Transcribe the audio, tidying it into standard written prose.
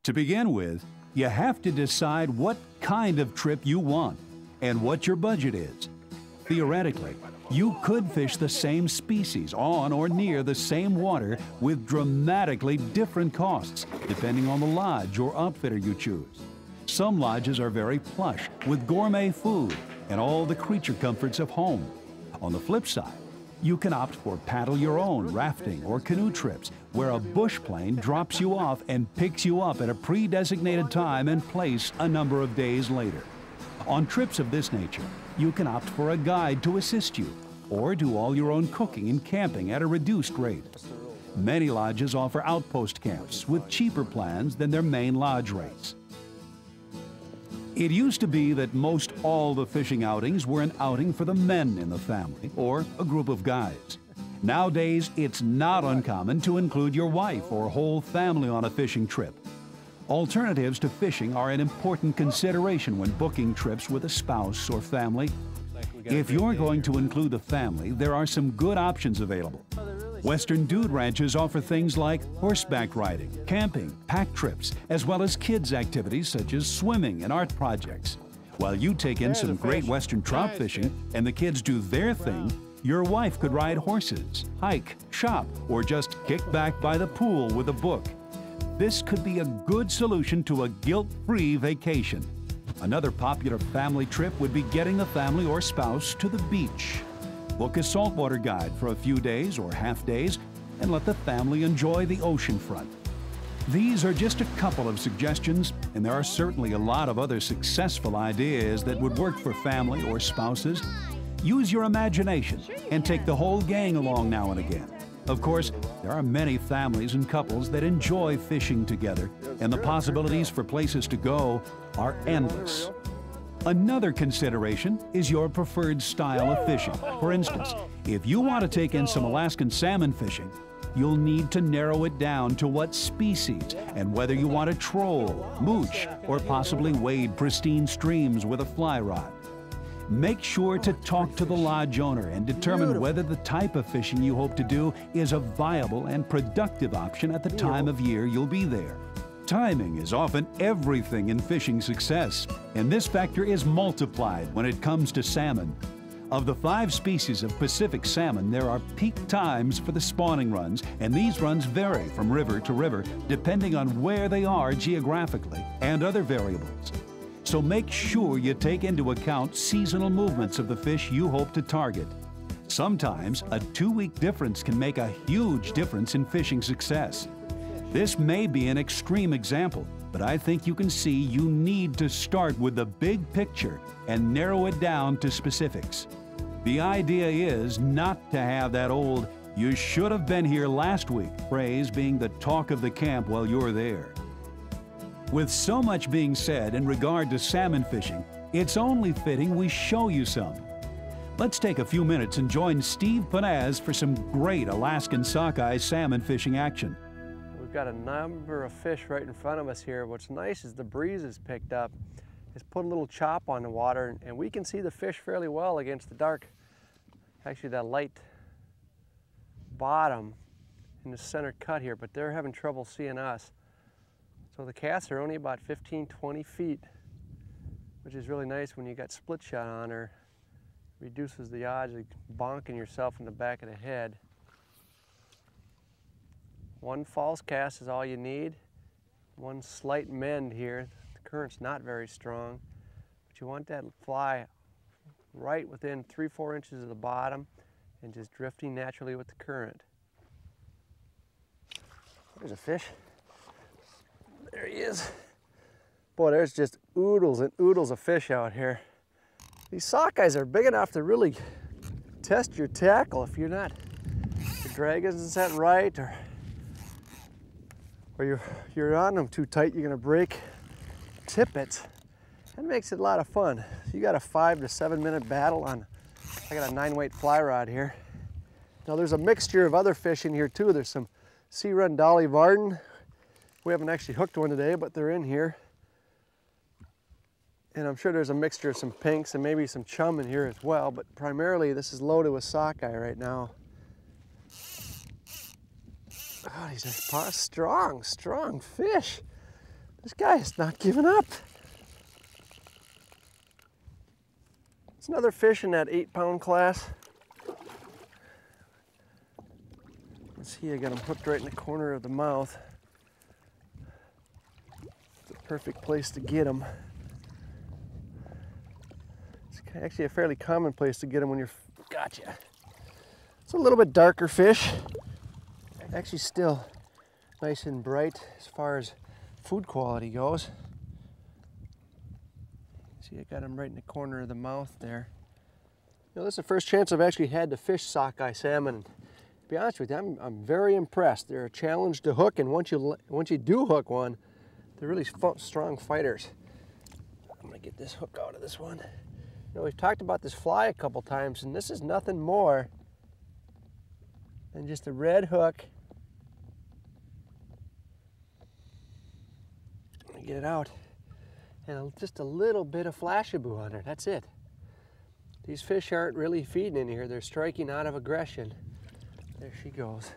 To begin with, you have to decide what kind of trip you want and what your budget is. Theoretically, you could fish the same species on or near the same water with dramatically different costs, depending on the lodge or outfitter you choose. Some lodges are very plush with gourmet food and all the creature comforts of home. On the flip side, you can opt for paddle your own rafting or canoe trips where a bush plane drops you off and picks you up at a pre-designated time and place a number of days later. On trips of this nature, you can opt for a guide to assist you or do all your own cooking and camping at a reduced rate. Many lodges offer outpost camps with cheaper plans than their main lodge rates. It used to be that most all the fishing outings were an outing for the men in the family or a group of guys. Nowadays, it's not uncommon to include your wife or whole family on a fishing trip. Alternatives to fishing are an important consideration when booking trips with a spouse or family. If you're going to include the family, there are some good options available. Western Dude Ranches offer things like horseback riding, camping, pack trips, as well as kids' activities such as swimming and art projects. While you take in some great Western trout fishing and the kids do their thing, your wife could ride horses, hike, shop, or just kick back by the pool with a book. This could be a good solution to a guilt-free vacation. Another popular family trip would be getting the family or spouse to the beach. Book a saltwater guide for a few days or half days and let the family enjoy the ocean front. These are just a couple of suggestions, and there are certainly a lot of other successful ideas that would work for family or spouses. Use your imagination and take the whole gang along now and again. Of course, there are many families and couples that enjoy fishing together, and the possibilities for places to go are endless. Another consideration is your preferred style of fishing. For instance, if you want to take in some Alaskan salmon fishing, you'll need to narrow it down to what species and whether you want to troll, mooch, or possibly wade pristine streams with a fly rod. Make sure to talk to the lodge owner and determine whether the type of fishing you hope to do is a viable and productive option at the time of year you'll be there. Timing is often everything in fishing success, and this factor is multiplied when it comes to salmon. Of the 5 species of Pacific salmon, there are peak times for the spawning runs, and these runs vary from river to river depending on where they are geographically and other variables. So make sure you take into account seasonal movements of the fish you hope to target. Sometimes a 2-week difference can make a huge difference in fishing success. This may be an extreme example, but I think you can see you need to start with the big picture and narrow it down to specifics. The idea is not to have that old "you should have been here last week" phrase being the talk of the camp while you're there. With so much being said in regard to salmon fishing, it's only fitting we show you some. Let's take a few minutes and join Steve Panaz for some great Alaskan sockeye salmon fishing action. We've got a number of fish right in front of us here. What's nice is the breeze has picked up. It's put a little chop on the water, and we can see the fish fairly well against the dark, actually that light bottom in the center cut here, but they're having trouble seeing us. So the casts are only about 15-20 feet, which is really nice when you got split shot on her. Reduces the odds of bonking yourself in the back of the head. 1 false cast is all you need. 1 slight mend here. The current's not very strong, but you want that fly right within 3-4 inches of the bottom and just drifting naturally with the current. There's a fish. There he is. Boy, there's just oodles and oodles of fish out here. These sockeyes are big enough to really test your tackle if you're not, your drag isn't set right, or you're on them too tight, you're gonna break tippets. That makes it a lot of fun. You got a 5 to 7 minute battle on, I got a 9-weight fly rod here. Now there's a mixture of other fish in here too. There's some sea run dolly varden. We haven't actually hooked one today, but they're in here. And I'm sure there's a mixture of some pinks and maybe some chum in here as well, but primarily this is loaded with sockeye right now. Oh, he's a strong fish. This guy is not giving up. It's another fish in that 8-pound class. Let's see, I got him hooked right in the corner of the mouth. It's a perfect place to get him. It's actually a fairly common place to get him when you're, gotcha. It's a little bit darker fish. Actually still nice and bright as far as food quality goes. See, I got him right in the corner of the mouth there. You know, this is the first chance I've actually had to fish sockeye salmon. To be honest with you, I'm very impressed. They're a challenge to hook, and once you do hook one, they're really strong fighters. I'm gonna get this hook out of this one. You know, we've talked about this fly a couple times, and this is nothing more than just a red hook. Let me get it out. And just a little bit of flashaboo on her, that's it. These fish aren't really feeding in here, they're striking out of aggression. There she goes.